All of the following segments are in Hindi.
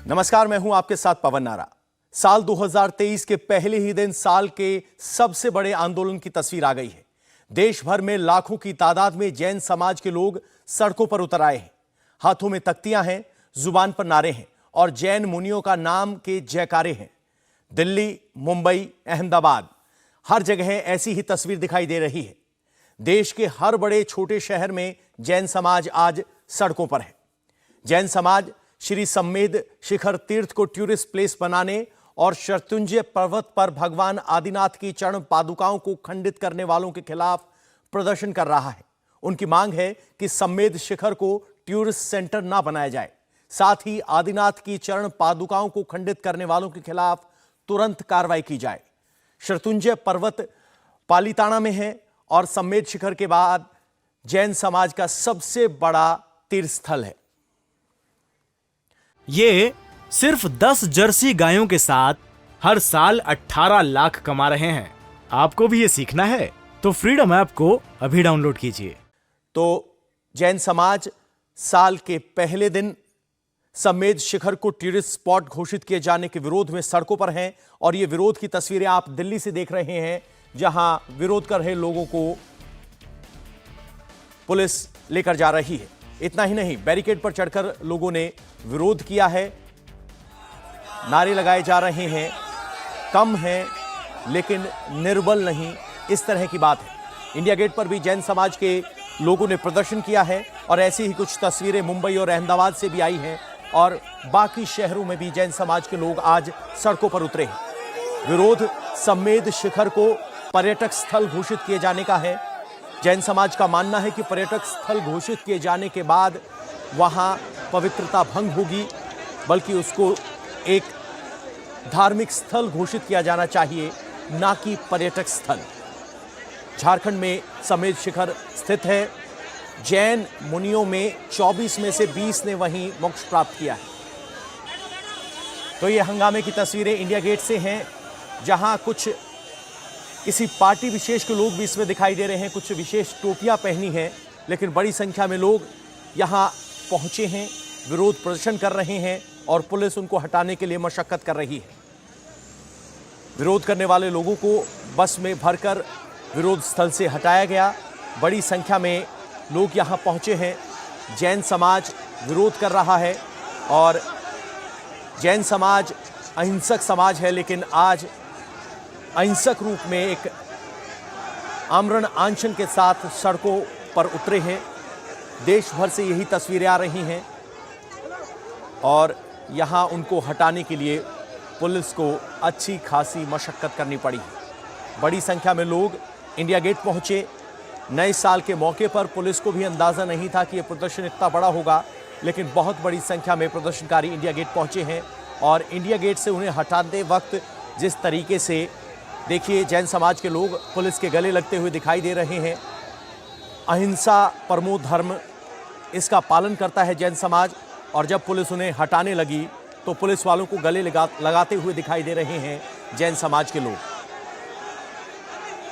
नमस्कार, मैं हूं आपके साथ पवन नारा। साल 2023 के पहले ही दिन साल के सबसे बड़े आंदोलन की तस्वीर आ गई है। देश भर में लाखों की तादाद में जैन समाज के लोग सड़कों पर उतर आए हैं। हाथों में तख्तियां हैं, जुबान पर नारे हैं और जैन मुनियों का नाम के जयकारे हैं। दिल्ली, मुंबई, अहमदाबाद, हर जगह ऐसी ही तस्वीर दिखाई दे रही है। देश के हर बड़े छोटे शहर में जैन समाज आज सड़कों पर है। जैन समाज श्री सम्मेद शिखर तीर्थ को टूरिस्ट प्लेस बनाने और शरतुंजय पर्वत पर भगवान आदिनाथ की चरण पादुकाओं को खंडित करने वालों के खिलाफ प्रदर्शन कर रहा है। उनकी मांग है कि सम्मेद शिखर को टूरिस्ट सेंटर ना बनाया जाए, साथ ही आदिनाथ की चरण पादुकाओं को खंडित करने वालों के खिलाफ तुरंत कार्रवाई की जाए। शरतुंजय पर्वत पालीताना में है और सम्मेद शिखर के बाद जैन समाज का सबसे बड़ा तीर्थ स्थल है। ये सिर्फ 10 जर्सी गायों के साथ हर साल 18 लाख कमा रहे हैं। आपको भी ये सीखना है तो फ्रीडम ऐप को अभी डाउनलोड कीजिए। तो जैन समाज साल के पहले दिन सम्मेद शिखर को टूरिस्ट स्पॉट घोषित किए जाने के विरोध में सड़कों पर हैं और ये विरोध की तस्वीरें आप दिल्ली से देख रहे हैं, जहां विरोध कर रहे लोगों को पुलिस लेकर जा रही है। इतना ही नहीं, बैरिकेड पर चढ़कर लोगों ने विरोध किया है, नारे लगाए जा रहे हैं, कम है लेकिन निर्बल नहीं, इस तरह की बात है। इंडिया गेट पर भी जैन समाज के लोगों ने प्रदर्शन किया है और ऐसी ही कुछ तस्वीरें मुंबई और अहमदाबाद से भी आई हैं और बाकी शहरों में भी जैन समाज के लोग आज सड़कों पर उतरे हैं। विरोध सम्मेद शिखर को पर्यटक स्थल घोषित किए जाने का है। जैन समाज का मानना है कि पर्यटक स्थल घोषित किए जाने के बाद वहां पवित्रता भंग होगी, बल्कि उसको एक धार्मिक स्थल घोषित किया जाना चाहिए, ना कि पर्यटक स्थल। झारखंड में सम्मेद शिखर स्थित है। जैन मुनियों में 24 में से 20 ने वहीं मोक्ष प्राप्त किया है। तो ये हंगामे की तस्वीरें इंडिया गेट से हैं, जहां कुछ किसी पार्टी विशेष के लोग भी इसमें दिखाई दे रहे हैं। कुछ विशेष टोपियां पहनी हैं, लेकिन बड़ी संख्या में लोग यहां पहुंचे हैं, विरोध प्रदर्शन कर रहे हैं और पुलिस उनको हटाने के लिए मशक्कत कर रही है। विरोध करने वाले लोगों को बस में भरकर विरोध स्थल से हटाया गया। बड़ी संख्या में लोग यहां पहुंचे हैं। जैन समाज विरोध कर रहा है और जैन समाज अहिंसक समाज है, लेकिन आज अहिंसक रूप में एक आमरण अनशन के साथ सड़कों पर उतरे हैं। देश भर से यही तस्वीरें आ रही हैं और यहां उनको हटाने के लिए पुलिस को अच्छी खासी मशक्कत करनी पड़ी है। बड़ी संख्या में लोग इंडिया गेट पहुंचे। नए साल के मौके पर पुलिस को भी अंदाज़ा नहीं था कि यह प्रदर्शन इतना बड़ा होगा, लेकिन बहुत बड़ी संख्या में प्रदर्शनकारी इंडिया गेट पहुंचे हैं और इंडिया गेट से उन्हें हटाते वक्त जिस तरीके से देखिए जैन समाज के लोग पुलिस के गले लगते हुए दिखाई दे रहे हैं। अहिंसा परमो धर्म, इसका पालन करता है जैन समाज, और जब पुलिस उन्हें हटाने लगी तो पुलिस वालों को गले लगाते हुए दिखाई दे रहे हैं जैन समाज के लोग,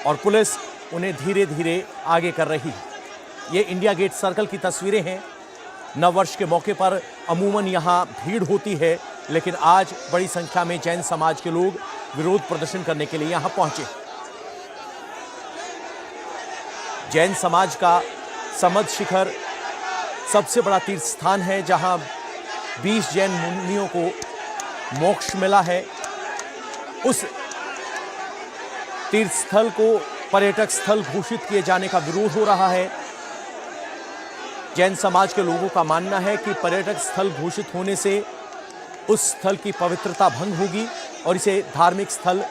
और पुलिस उन्हें धीरे धीरे आगे कर रही है। ये इंडिया गेट सर्कल की तस्वीरें हैं। नववर्ष के मौके पर अमूमन यहाँ भीड़ होती है, लेकिन आज बड़ी संख्या में जैन समाज के लोग विरोध प्रदर्शन करने के लिए यहां पहुंचे। जैन समाज का सम्मेद शिखर सबसे बड़ा तीर्थ स्थान है, जहां 20 जैन मुनियों को मोक्ष मिला है। उस तीर्थ स्थल को पर्यटक स्थल घोषित किए जाने का विरोध हो रहा है। जैन समाज के लोगों का मानना है कि पर्यटक स्थल घोषित होने से उस स्थल की पवित्रता भंग होगी और इसे धार्मिक स्थल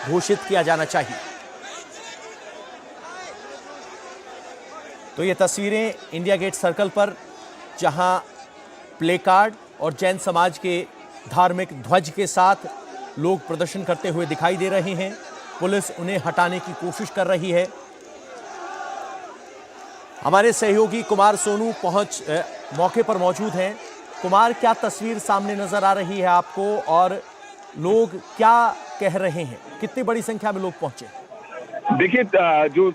घोषित किया जाना चाहिए। तो ये तस्वीरें इंडिया गेट सर्कल पर, जहां प्लेकार्ड और जैन समाज के धार्मिक ध्वज के साथ लोग प्रदर्शन करते हुए दिखाई दे रहे हैं। पुलिस उन्हें हटाने की कोशिश कर रही है। हमारे सहयोगी कुमार सोनू मौके पर मौजूद हैं। कुमार, क्या तस्वीर सामने नजर आ रही है आपको और लोग क्या कह रहे हैं? कितनी बड़ी संख्या में लोग पहुंचे? देखिए, जो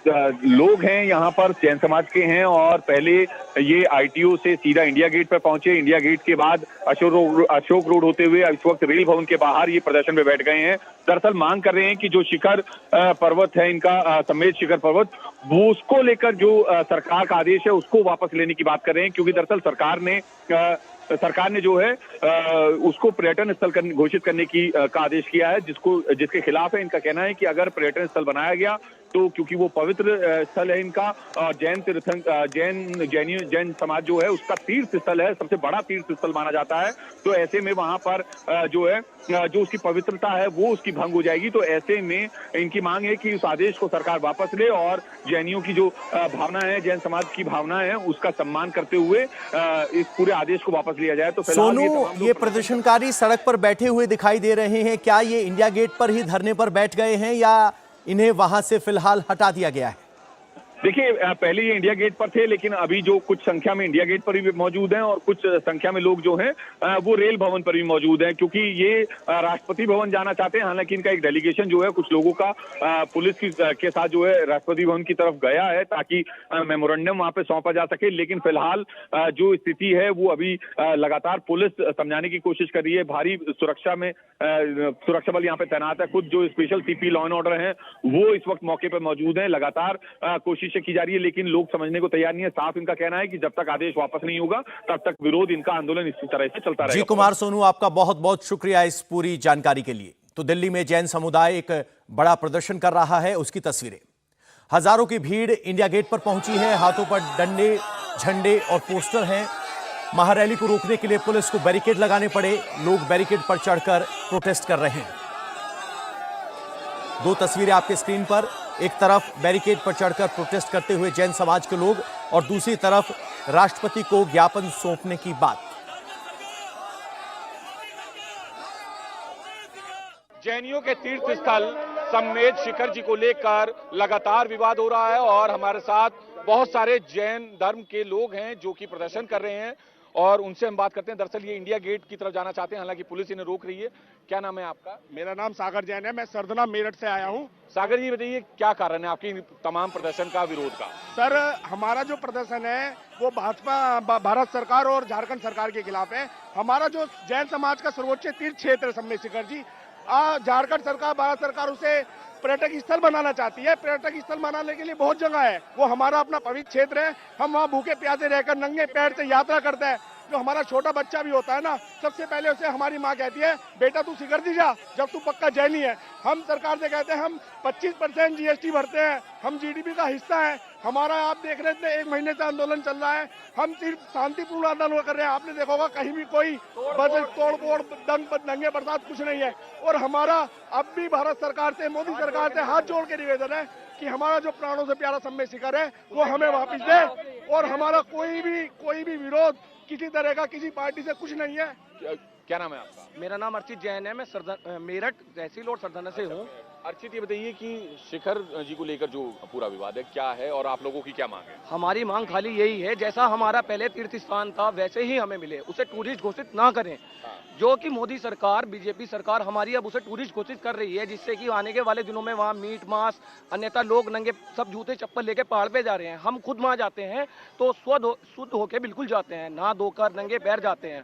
लोग हैं यहाँ पर जैन समाज के हैं और पहले ये आईटीओ से सीधा इंडिया गेट पर पहुंचे। इंडिया गेट के बाद अशोक रोड होते हुए इस वक्त रेल भवन के बाहर ये प्रदर्शन में बैठ गए हैं। दरअसल मांग कर रहे हैं कि जो शिखर पर्वत है इनका, समेत शिखर पर्वत, वो उसको लेकर जो सरकार का आदेश है उसको वापस लेने की बात कर रहे हैं, क्योंकि दरअसल सरकार ने जो है उसको पर्यटन स्थल घोषित करने की का आदेश किया है, जिसके खिलाफ है। इनका कहना है कि अगर पर्यटन स्थल बनाया गया तो क्योंकि वो पवित्र स्थल है इनका, और जैन समाज जो है उसका तीर्थ स्थल है, सबसे बड़ा तीर्थ स्थल माना जाता है। तो ऐसे में वहां पर जो है जो उसकी पवित्रता है वो उसकी भंग हो जाएगी। तो ऐसे में इनकी मांग है कि उस आदेश को सरकार वापस ले और जैनियों की जो भावना है, जैन समाज की भावना है, उसका सम्मान करते हुए इस पूरे आदेश को वापस लिया जाए। तो सोनू, ये प्रदर्शनकारी सड़क पर बैठे हुए दिखाई दे रहे हैं, क्या ये इंडिया गेट पर ही धरने पर बैठ गए हैं या इन्हें वहां से फिलहाल हटा दिया गया है? देखिए, पहले ये इंडिया गेट पर थे, लेकिन अभी जो कुछ संख्या में इंडिया गेट पर भी मौजूद हैं और कुछ संख्या में लोग जो हैं वो रेल भवन पर भी मौजूद हैं, क्योंकि ये राष्ट्रपति भवन जाना चाहते हैं। हालांकि इनका एक डेलीगेशन जो है कुछ लोगों का पुलिस के साथ जो है राष्ट्रपति भवन की तरफ गया है ताकि मेमोरेंडम वहां पे सौंपा जा सके। लेकिन फिलहाल जो स्थिति है वो अभी लगातार पुलिस समझाने की कोशिश कर रही है। भारी सुरक्षा बल यहाँ पे तैनात है। खुद जो special CP law and order है वो इस वक्त मौके पर मौजूद है। लगातार कोशिश की जा रही है, लेकिन लोग समझने को तैयार नहीं है। साफ इनका कहना है कि जब तक आदेश वापस नहीं होगा तब तक विरोध, इनका आंदोलन इसी तरह से चलता रहेगा। जी कुमार सोनू, आपका बहुत बहुत शुक्रिया इस पूरी जानकारी के लिए। तो दिल्ली में जैन समुदाय एक बड़ा प्रदर्शन कर रहा है, उसकी तस्वीरें। हजारों की भीड़ इंडिया गेट पर पहुंची है, हाथों पर डंडे, झंडे और पोस्टर हैं। महारैली को रोकने के लिए पुलिस को बैरिकेड लगाने पड़े, लोग बैरिकेड पर चढ़कर प्रोटेस्ट कर रहे हैं। दो तस्वीरें आपके स्क्रीन पर, एक तरफ बैरिकेड पर चढ़कर प्रोटेस्ट करते हुए जैन समाज के लोग और दूसरी तरफ राष्ट्रपति को ज्ञापन सौंपने की बात। जैनियों के तीर्थ स्थल समेत शिखर जी को लेकर लगातार विवाद हो रहा है और हमारे साथ बहुत सारे जैन धर्म के लोग हैं जो कि प्रदर्शन कर रहे हैं और उनसे हम बात करते हैं। दरअसल ये इंडिया गेट की तरफ जाना चाहते हैं, हालांकि पुलिस इन्हें रोक रही है। क्या नाम है आपका? मेरा नाम सागर जैन है, मैं सरदना मेरठ से आया हूँ। सागर जी बताइए, क्या कारण है आपकी तमाम प्रदर्शन का, विरोध का? सर, हमारा जो प्रदर्शन है वो भाजपा, भारत सरकार और झारखंड सरकार के खिलाफ है। हमारा जो जैन समाज का सर्वोच्च तीर्थ क्षेत्र समेत शिखर जी, झारखंड सरकार, भारत सरकार उसे पर्यटक स्थल बनाना चाहती है। पर्यटक स्थल बनाने के लिए बहुत जगह है, वो हमारा अपना पवित्र क्षेत्र है। हम वहाँ भूखे प्यासे रहकर नंगे पैर से यात्रा करते हैं। जो हमारा छोटा बच्चा भी होता है ना, सबसे पहले उसे हमारी माँ कहती है, बेटा तू शिखर जी जा, जब तू पक्का जैनी है। हम सरकार से कहते हैं हम 25% जीएसटी भरते हैं, हम जीडीपी का हिस्सा है। हमारा आप देख रहे थे 1 महीने से आंदोलन चल रहा है, हम सिर्फ शांतिपूर्ण आंदोलन कर रहे हैं। आपने देखा होगा कहीं भी कोई तोड़-फोड़, दंगे बरसात कुछ नहीं है। और हमारा अब भी भारत सरकार से, मोदी सरकार से हाथ जोड़ के निवेदन है कि हमारा जो प्राणों से प्यारा समेत शिखर है वो हमें वापस दे। और हमारा कोई भी विरोध किसी तरह का किसी पार्टी से कुछ नहीं है। क्या नाम है आपका? मेरा नाम अर्चित जैन है, मैं मेरठ तहसील और सरदाना से हूँ। अर्चित, ये बताइए कि शिखर जी को लेकर जो पूरा विवाद है क्या है और आप लोगों की क्या मांग है? हमारी मांग खाली यही है, जैसा हमारा पहले तीर्थ स्थान था वैसे ही हमें मिले, उसे टूरिस्ट घोषित ना करें। जो कि मोदी सरकार, बीजेपी सरकार हमारी अब उसे टूरिस्ट घोषित कर रही है, जिससे कि आने के वाले दिनों में वहाँ मीट मांस, अन्यथा लोग नंगे सब जूते चप्पल लेके पहाड़ पे जा रहे हैं। हम खुद वहाँ जाते हैं तो शुद्ध होके बिल्कुल जाते हैं, नहा धोकर नंगे पैर जाते हैं।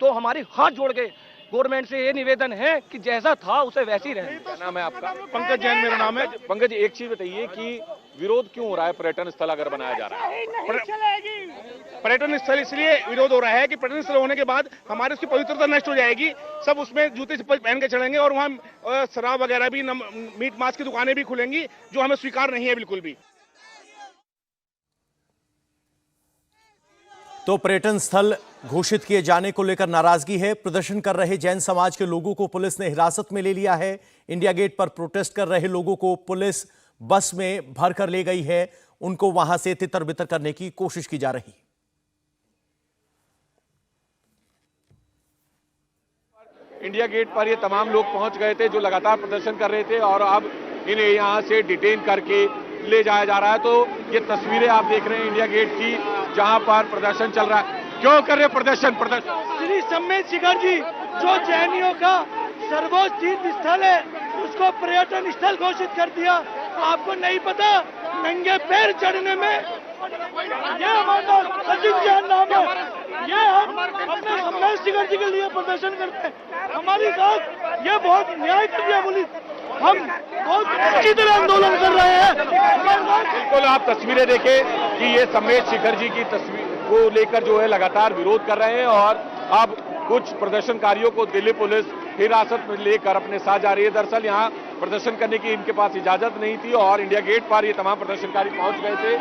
तो हमारी हाथ जोड़ के गवर्नमेंट से ये निवेदन है कि जैसा था उसे वैसे ही रहे। क्या नाम है आपका? पंकज जैन मेरा नाम है। पंकज, एक चीज बताइए कि विरोध क्यों हो रहा है पर्यटन स्थल अगर बनाया जा रहा है? पर्यटन स्थल इसलिए विरोध हो रहा है कि पर्यटन स्थल होने के बाद हमारी उसकी पवित्रता नष्ट हो जाएगी। सब उसमें जूते चप्पल पहन के चढ़ेंगे और वहाँ शराब वगैरह भी, मीट मांस की दुकानें भी खुलेंगी, जो हमें स्वीकार नहीं है बिल्कुल भी। तो पर्यटन स्थल घोषित किए जाने को लेकर नाराजगी है। प्रदर्शन कर रहे जैन समाज के लोगों को पुलिस ने हिरासत में ले लिया है। इंडिया गेट पर प्रोटेस्ट कर रहे लोगों को पुलिस बस में भरकर ले गई है, उनको वहां से तितर बितर करने की कोशिश की जा रही। इंडिया गेट पर ये तमाम लोग पहुंच गए थे जो लगातार प्रदर्शन कर रहे थे और अब इन्हें यहां से डिटेन करके ले जाया जा रहा है। तो ये तस्वीरें आप देख रहे हैं इंडिया गेट की, जहां पर प्रदर्शन चल रहा है। क्यों कर रहे प्रदर्शन? श्री समेत शिखर जी जो जैनियों का सर्वोच्च तीर्थ स्थल है उसको पर्यटन स्थल घोषित कर दिया। आपको नहीं पता नंगे पैर चढ़ने में ये हमारा अजीत जैन नाम है। ये हम अपने सम्मेद शिखर जी के लिए प्रदर्शन करते हैं। हमारी साथ ये बहुत न्याय कर दिया पुलिस। हम बहुत अच्छी तरह आंदोलन कर रहे हैं। बिल्कुल आप तस्वीरें देखें कि ये सम्मेद शिखर जी की तस्वीर को लेकर जो है लगातार विरोध कर रहे हैं और अब कुछ प्रदर्शनकारियों को दिल्ली पुलिस हिरासत में लेकर अपने साथ जा रही है। दरअसल यहाँ प्रदर्शन करने की इनके पास इजाजत नहीं थी और इंडिया गेट पर ये तमाम प्रदर्शनकारी पहुंच गए थे।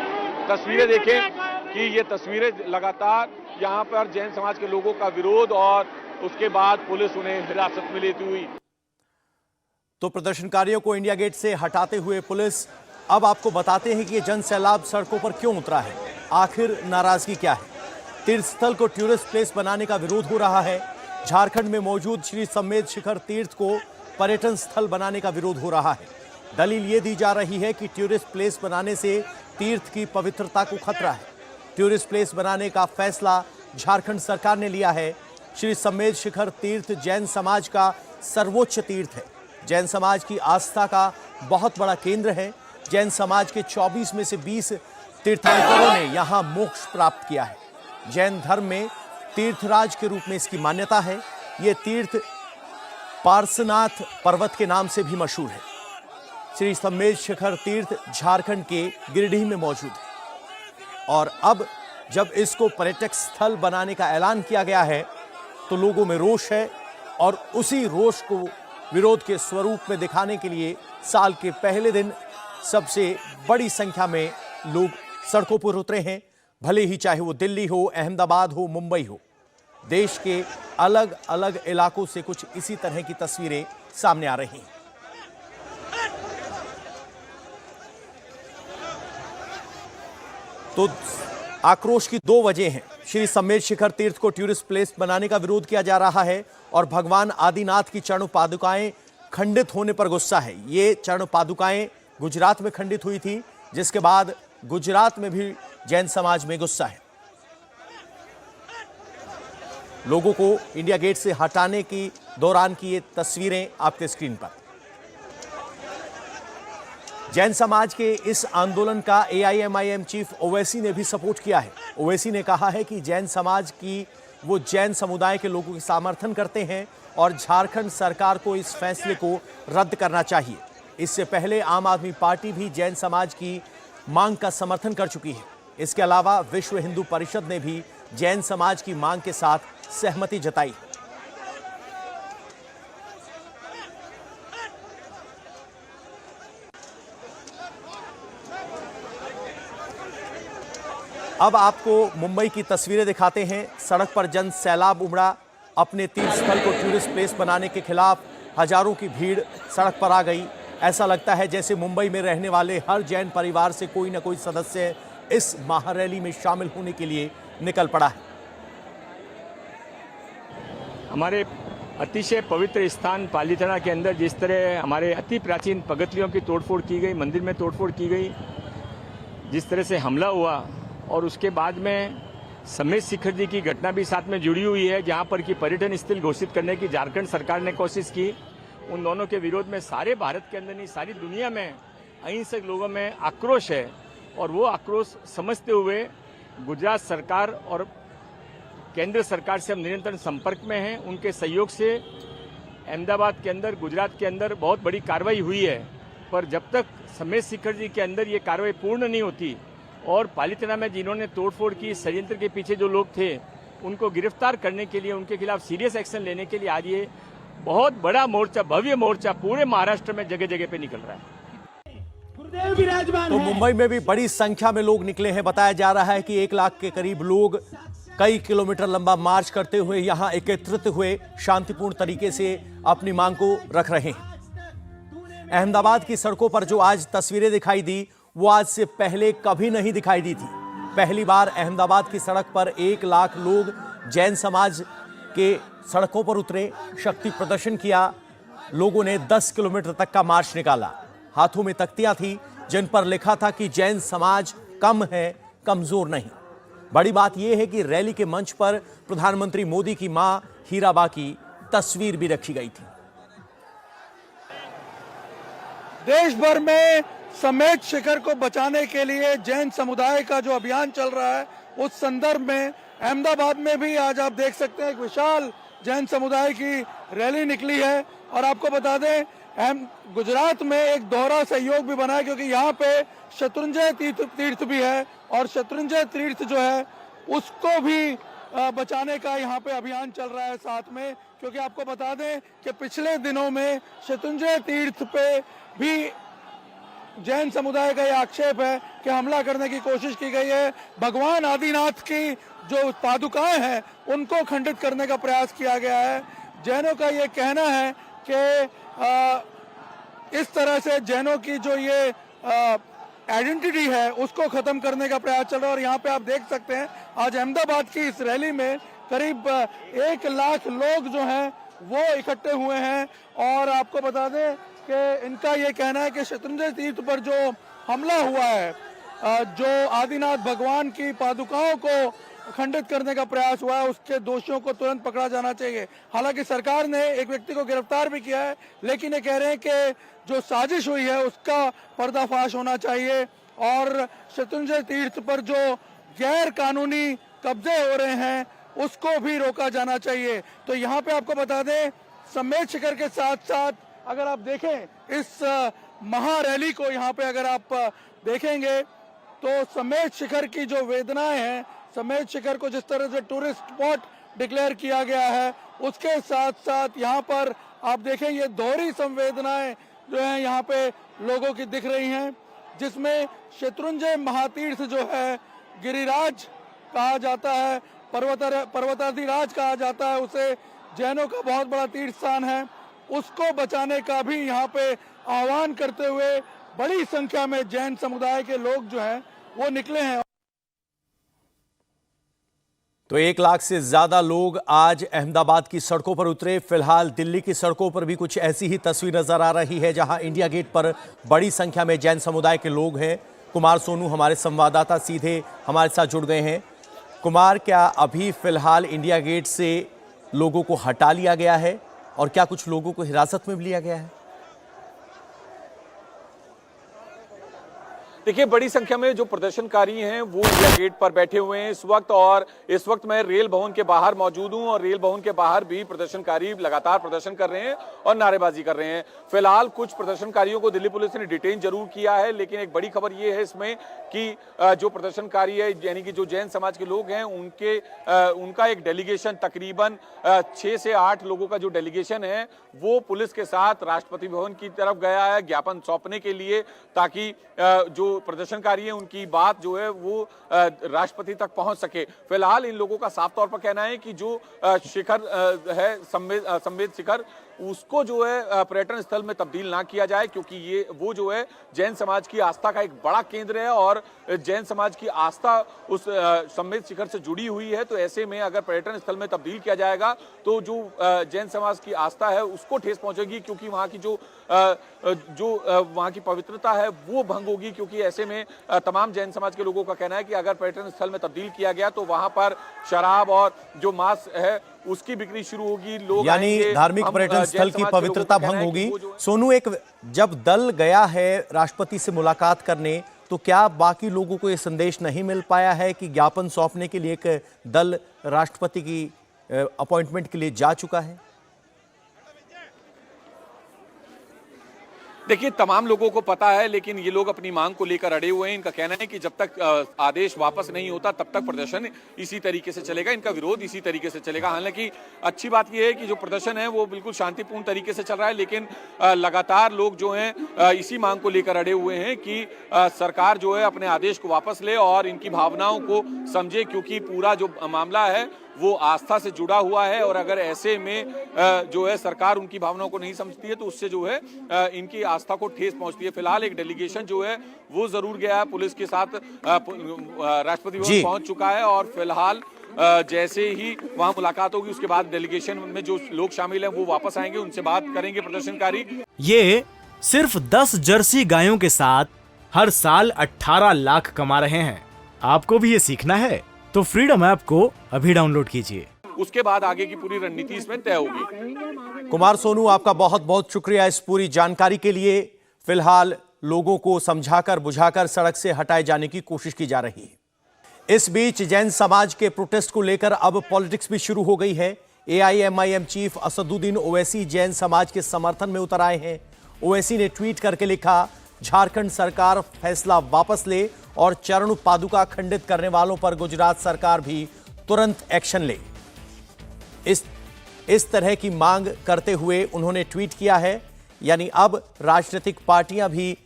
तस्वीरें देखें कि ये तस्वीरें लगातार यहाँ पर जैन समाज के लोगों का विरोध और उसके बाद पुलिस उन्हें हिरासत में लेती हुई। तो प्रदर्शनकारियों को इंडिया गेट से हटाते हुए पुलिस अब आपको बताते हैं कि ये जन सैलाब सड़कों पर क्यों उतरा है, आखिर नाराजगी क्या है। तीर्थ स्थल को टूरिस्ट प्लेस बनाने का विरोध हो रहा है। झारखंड में मौजूद श्री सम्मेद शिखर तीर्थ को पर्यटन स्थल बनाने का विरोध हो रहा है। दलील ये दी जा रही है कि टूरिस्ट प्लेस बनाने से तीर्थ की पवित्रता को खतरा है। टूरिस्ट प्लेस बनाने का फैसला झारखंड सरकार ने लिया है। श्री सम्मेद शिखर तीर्थ जैन समाज का सर्वोच्च तीर्थ है। जैन समाज की आस्था का बहुत बड़ा केंद्र है। जैन समाज के 24 में से 20 तीर्थंकरों ने यहाँ मोक्ष प्राप्त किया है। जैन धर्म में तीर्थराज के रूप में इसकी मान्यता है। ये तीर्थ पार्श्वनाथ पर्वत के नाम से भी मशहूर है। श्री सम्मेद शिखर तीर्थ झारखंड के गिरिडीह में मौजूद है और अब जब इसको पर्यटक स्थल बनाने का ऐलान किया गया है तो लोगों में रोष है और उसी रोष को विरोध के स्वरूप में दिखाने के लिए साल के पहले दिन सबसे बड़ी संख्या में लोग सड़कों पर उतरे हैं। भले ही चाहे वो दिल्ली हो, अहमदाबाद हो, मुंबई हो, देश के अलग अलग इलाकों से कुछ इसी तरह की तस्वीरें सामने आ रही हैं। तो आक्रोश की दो वजह हैं। श्री सम्मेद शिखर तीर्थ को टूरिस्ट प्लेस बनाने का विरोध किया जा रहा है और भगवान आदिनाथ की चरण पादुकाएं खंडित होने पर गुस्सा है। ये चरण पादुकाएं गुजरात में खंडित हुई थी, जिसके बाद गुजरात में भी जैन समाज में गुस्सा है। लोगों को इंडिया गेट से हटाने की दौरान की ये तस्वीरें आपके स्क्रीन पर। जैन समाज के इस आंदोलन का AIMIM चीफ ओवैसी ने भी सपोर्ट किया है। ओवैसी ने कहा है कि जैन समाज की वो जैन समुदाय के लोगों के समर्थन करते हैं और झारखंड सरकार को इस फैसले को रद्द करना चाहिए। इससे पहले आम आदमी पार्टी भी जैन समाज की मांग का समर्थन कर चुकी है। इसके अलावा विश्व हिंदू परिषद ने भी जैन समाज की मांग के साथ सहमति जताई। अब आपको मुंबई की तस्वीरें दिखाते हैं। सड़क पर जन सैलाब उमड़ा। अपने तीर्थ स्थल को टूरिस्ट प्लेस बनाने के खिलाफ हजारों की भीड़ सड़क पर आ गई। ऐसा लगता है जैसे मुंबई में रहने वाले हर जैन परिवार से कोई न कोई सदस्य इस महारैली में शामिल होने के लिए निकल पड़ा है। हमारे अतिशय पवित्र स्थान पालीताना के अंदर जिस तरह हमारे अति प्राचीन पगतियों की तोड़फोड़ की गई, मंदिर में तोड़फोड़ की गई, जिस तरह से हमला हुआ और उसके बाद में सम्मेद शिखर जी की घटना भी साथ में जुड़ी हुई है, जहां पर कि पर्यटन स्थल घोषित करने की झारखंड सरकार ने कोशिश की। उन दोनों के विरोध में सारे भारत के अंदर नहीं, सारी दुनिया में अहिंसक लोगों में आक्रोश है और वो आक्रोश समझते हुए गुजरात सरकार और केंद्र सरकार से हम निरंतर संपर्क में हैं। उनके सहयोग से अहमदाबाद के अंदर, गुजरात के अंदर बहुत बड़ी कार्रवाई हुई है, पर जब तक सम्मेद शिखर जी के अंदर ये कार्रवाई पूर्ण नहीं होती और पालीताना में जिन्होंने तोड़फोड़ की, षड्यंत्र के पीछे जो लोग थे, उनको गिरफ्तार करने के लिए, उनके खिलाफ सीरियस एक्शन लेने के लिए आज ये बहुत बड़ा मोर्चा, भव्य मोर्चा पूरे महाराष्ट्र में जगह जगह पे निकल रहा है। तो मुंबई में भी बड़ी संख्या में लोग निकले हैं। बताया जा रहा है कि 1 लाख के करीब लोग कई किलोमीटर लंबा मार्च करते हुए यहां एकत्रित हुए शांतिपूर्ण तरीके से अपनी मांग को रख रहे हैं। अहमदाबाद की सड़कों पर जो आज तस्वीरें दिखाई दी, वो आज से पहले कभी नहीं दिखाई दी थी। पहली बार अहमदाबाद की सड़क पर 1 लाख लोग जैन समाज के सड़कों पर उतरे, शक्ति प्रदर्शन किया। लोगों ने 10 किलोमीटर तक का मार्च निकाला। हाथों में तख्तियां थी जिन पर लिखा था कि जैन समाज कम है, कमजोर नहीं। बड़ी बात यह है कि रैली के मंच पर प्रधानमंत्री मोदी की मां हीराबा की तस्वीर भी रखी गई थी। देश भर में समेत शिखर को बचाने के लिए जैन समुदाय का जो अभियान चल रहा है, उस संदर्भ में अहमदाबाद में भी आज आप देख सकते हैं एक विशाल जैन समुदाय की रैली निकली है। और आपको बता दें, गुजरात में एक दोहरा सहयोग भी बना है, क्योंकि यहाँ पे शत्रुंजय तीर्थ भी है, और शत्रुंजय तीर्थ जो है उसको भी बचाने का यहाँ पे अभियान चल रहा है साथ में। क्योंकि आपको बता दें कि पिछले दिनों में शत्रुंजय तीर्थ पे भी जैन समुदाय का यह आक्षेप है कि हमला करने की कोशिश की गई है। भगवान आदिनाथ की जो पादुकाएं हैं उनको खंडित करने का प्रयास किया गया है। जैनों का ये कहना है कि इस तरह से जैनों की जो ये आइडेंटिटी है उसको खत्म करने का प्रयास चल रहा है। और यहाँ पे आप देख सकते हैं आज अहमदाबाद की इस रैली में करीब 1 लाख लोग जो हैं वो इकट्ठे हुए हैं। और आपको बता दें कि इनका ये कहना है कि शत्रुंजय तीर्थ पर जो हमला हुआ है, जो आदिनाथ भगवान की पादुकाओं को खंडित करने का प्रयास हुआ है, उसके दोषियों को तुरंत पकड़ा जाना चाहिए। हालांकि सरकार ने एक व्यक्ति को गिरफ्तार भी किया है, लेकिन ये कह रहे हैं कि जो साजिश हुई है उसका पर्दाफाश होना चाहिए और शत्रुंजय तीर्थ पर जो गैर कानूनी कब्जे हो रहे हैं उसको भी रोका जाना चाहिए। तो यहाँ पे आपको बता दें, समेत शिखर के साथ साथ अगर आप देखें इस महा रैली को, यहाँ पे अगर आप देखेंगे तो समेत शिखर की जो वेदनाएं हैं, समेत शिखर को जिस तरह से टूरिस्ट स्पॉट डिक्लेयर किया गया है, उसके साथ साथ यहाँ पर आप देखें ये दोहरी संवेदनाएं जो है यहाँ पे लोगों की दिख रही हैं, जिसमें शत्रुंजय महातीर्थ जो है, गिरिराज कहा जाता है, पर्वताधिराज कहा जाता है उसे, जैनों का बहुत बड़ा तीर्थ स्थान है, उसको बचाने का भी यहाँ पे आह्वान करते हुए बड़ी संख्या में जैन समुदाय के लोग जो हैं वो निकले हैं। तो 1 लाख से ज्यादा लोग आज अहमदाबाद की सड़कों पर उतरे। फिलहाल दिल्ली की सड़कों पर भी कुछ ऐसी ही तस्वीर नजर आ रही है, जहां इंडिया गेट पर बड़ी संख्या में जैन समुदाय के लोग हैं। कुमार सोनू हमारे संवाददाता सीधे हमारे साथ जुड़ गए हैं। कुमार, क्या अभी फिलहाल इंडिया गेट से लोगों को हटा लिया गया है और क्या कुछ लोगों को हिरासत में भी लिया गया है? देखिए, बड़ी संख्या में जो प्रदर्शनकारी हैं वो इंडिया गेट पर बैठे हुए हैं इस वक्त, और इस वक्त मैं रेल भवन के बाहर मौजूद हूं और रेल भवन के बाहर भी प्रदर्शनकारी लगातार प्रदर्शन कर रहे हैं और नारेबाजी कर रहे हैं। फिलहाल कुछ प्रदर्शनकारियों को दिल्ली पुलिस ने डिटेन जरूर किया है, लेकिन एक बड़ी खबर ये है इसमें कि जो प्रदर्शनकारी है, यानी कि जो जैन समाज के लोग हैं, उनका एक डेलीगेशन, तकरीबन 6 से 8 लोगों का जो डेलीगेशन है वो पुलिस के साथ राष्ट्रपति भवन की तरफ गया है ज्ञापन सौंपने के लिए, ताकि जो प्रदर्शनकारी है उनकी बात जो है वो राष्ट्रपति तक पहुंच सके। फिलहाल इन लोगों का साफ तौर पर कहना है कि जो शिखर है समेत शिखर, उसको जो है पर्यटन स्थल में तब्दील ना किया जाए, क्योंकि ये वो जो है जैन समाज की आस्था का एक बड़ा केंद्र है और जैन समाज की आस्था उस समेत शिखर से जुड़ी हुई है। तो ऐसे में अगर पर्यटन स्थल में तब्दील किया जाएगा तो जो जैन समाज की आस्था है उसको ठेस पहुंचेगी, क्योंकि वहां की जो वहां की पवित्रता है वो भंग होगी। क्योंकि ऐसे में तमाम जैन समाज के लोगों का कहना है कि अगर पर्यटन स्थल में तब्दील किया गया तो वहां पर शराब और जो मांस है उसकी बिक्री शुरू होगी, लोग यानी धार्मिक पर्यटन स्थल की पवित्रता भंग होगी। सोनू, एक जब दल गया है राष्ट्रपति से मुलाकात करने, तो क्या बाकी लोगों को यह संदेश नहीं मिल पाया है कि ज्ञापन सौंपने के लिए एक दल राष्ट्रपति की अपॉइंटमेंट के लिए जा चुका है? देखिए, तमाम लोगों को पता है, लेकिन ये लोग अपनी मांग को लेकर अड़े हुए हैं। इनका कहना है कि जब तक आदेश वापस नहीं होता तब तक प्रदर्शन इसी तरीके से चलेगा, इनका विरोध इसी तरीके से चलेगा। हालांकि अच्छी बात यह है कि जो प्रदर्शन है वो बिल्कुल शांतिपूर्ण तरीके से चल रहा है, लेकिन लगातार लोग जो हैं इसी मांग को लेकर अड़े हुए हैं कि सरकार जो है अपने आदेश को वापस ले और इनकी भावनाओं को समझे, क्योंकि पूरा जो मामला है वो आस्था से जुड़ा हुआ है। और अगर ऐसे में जो है सरकार उनकी भावनाओं को नहीं समझती है तो उससे जो है इनकी आस्था को ठेस पहुंचती है। फिलहाल एक डेलीगेशन जो है वो जरूर गया है पुलिस के साथ, राष्ट्रपति भवन पहुंच चुका है और फिलहाल जैसे ही वहां मुलाकात होगी उसके बाद डेलीगेशन में जो लोग शामिल हैं वो वापस आएंगे, उनसे बात करेंगे प्रदर्शनकारी। ये सिर्फ 10 जर्सी गायों के साथ हर साल 18 लाख कमा रहे हैं। आपको भी ये सीखना है तो फ्रीडम ऐप को अभी डाउनलोड कीजिए। उसके बाद आगे की पूरी रणनीति इसमें तय होगी। कुमार सोनू, आपका बहुत बहुत शुक्रिया इस पूरी जानकारी के लिए। फिलहाल लोगों को समझाकर बुझाकर सड़क से हटाए जाने की कोशिश की जा रही है। इस बीच जैन समाज के प्रोटेस्ट को लेकर अब पॉलिटिक्स भी शुरू हो गई है। AIMIM चीफ असदुद्दीन ओवैसी जैन समाज के समर्थन में उतर आए हैं। ओवैसी ने ट्वीट करके लिखा, झारखंड सरकार फैसला वापस ले और चरण पादुका खंडित करने वालों पर गुजरात सरकार भी तुरंत एक्शन ले। इस तरह की मांग करते हुए उन्होंने ट्वीट किया है। यानी अब राजनीतिक पार्टियां भी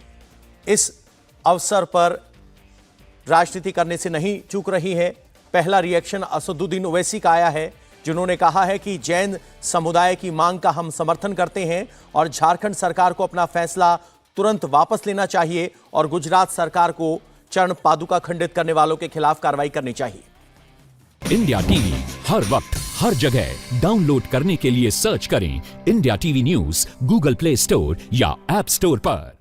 इस अवसर पर राजनीति करने से नहीं चूक रही हैं। पहला रिएक्शन असदुद्दीन ओवैसी का आया है, जिन्होंने कहा है कि जैन समुदाय की मांग का हम समर्थन करते हैं और झारखंड सरकार को अपना फैसला तुरंत वापस लेना चाहिए और गुजरात सरकार को चरण पादुका खंडित करने वालों के खिलाफ कार्रवाई करनी चाहिए। इंडिया टीवी हर वक्त हर जगह डाउनलोड करने के लिए सर्च करें India TV news Google play store या ऐप स्टोर पर।